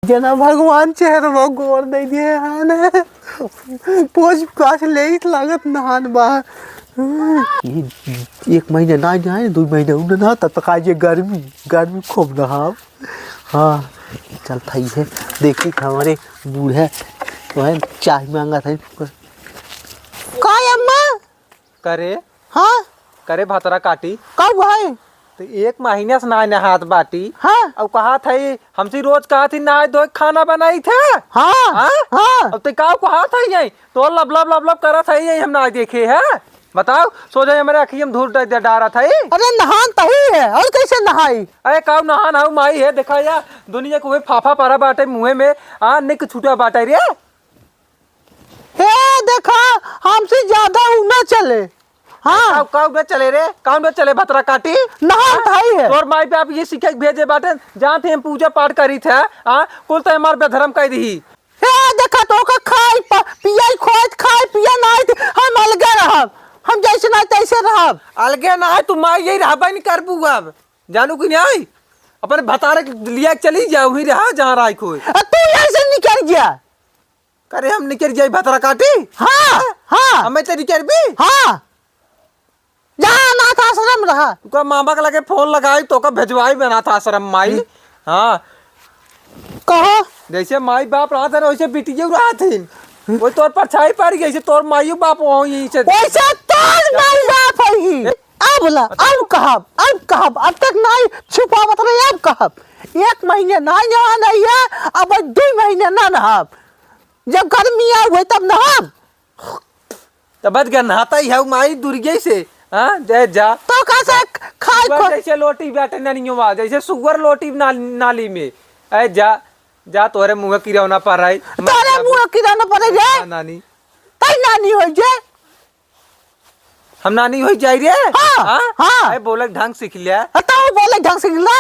जना भगवान चेहरा गोर दे दिए है पोछ पाछ ले लागत नहान बा एक महीने ना जाए 2 महीने उन्हें ना तब तक आज गर्मी खूब नहा। हाँ चल थी है देखी हमारे बूढ़े तो चाय मांगा था का अम्मा करे। हाँ करे भतरा काटी कब भाई तो 1 महीने से नहाए हाथ बाटी। हाँ अब कहा था हमसे रोज कहा थी नहाए धोए खाना बनाई थे। हाँ हाँ हाँ अब तो कहा था यही तो लब लब लब लब करा था यही हम ना देखे है। बताओ सो जाए हमारे अखी हम धूल डारा था। अरे नहान तही है और कैसे नहाई। अरे काऊ नहा नहाऊ माई है देखा या दुनिया को फाफा पारा बाटे मुँह में निक छूटा बाटे रे। हे देखा हमसे ज्यादा ना चले। हाँ काऊ न चले रे काऊ न चले भतरा काटी नहान तही है। और माई पे आप ये सीखे भेजे बाटे जहाँ थे हम पूजा पाठ करी थे कुल तो हमारे बेधर्म कह दी। हे देखा तो का खाई पिया खोज खाए पिया नहीं हम अलगे रहब हम जैसे ना तैसे रहब। अलगे ना है तुम माई यही रहबा नहीं कर बू अब जानू कि नहीं अपने भतारे लिया चली जाओ ही रहा जहाँ राय कोई तू ऐसे निकल गया करे हम निकल जाए भतरा काटी। हाँ हाँ हमें तो निकल भी हाँ जहाँ अनाथ आश्रम रहा तुका मामा के लगे फोन लगाई तो का भेजवाई में अनाथ आश्रम माई। हाँ कहो जैसे माई बाप रहा था वैसे बिटिया रहा थी वो तोर पर छाई पड़ गई से तोर माई बाप यहीं से वैसे तोर माई बाप है अब कहब अब तक नहीं छुपावत रहे अब कहब 1 महीने नहीं है अब 2 महीने ना नहाब जब गर्मी आ हुए तब नहाब तब गया नहाता ही है माई दुर्गे से। हाँ जय जा तो कैसे खाए सुअर जैसे लोटी बैठे ननियों जैसे सुअर लोटी नाली में ऐ जा जा तोरे मुँह किरौना पर आई तोरे मुँह किरौना पर रे नानी तई नानी हो जे हम नानी हो जाई रे। हाँ हाँ बोले ढंग सीख लिया तो बोले ढंग से ला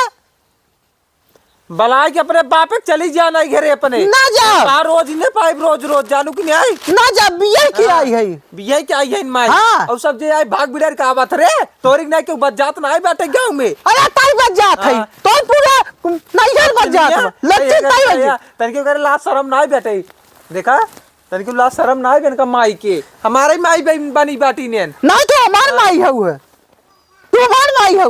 बलाई के अपने बापे चली जाना घरे अपने ना जा रोज ने पाई रोज जानू कि नहीं आई ना जा बिया की आई है बिया की आई है माई। हाँ। और सब जे आई भाग बिड़र का आवत रे तोरी नहीं के बच जात ना आई बैठे गांव में। अरे ताई बच जात है तो पूरा नहीं घर बच जात लट्टी ताई है तनके करे लाज शर्म ना बैठे देखा तनके लाज शर्म ना बन का माई के हमारे माई बनी बाटी ने ना तो हमार माई है तू हमार माई है।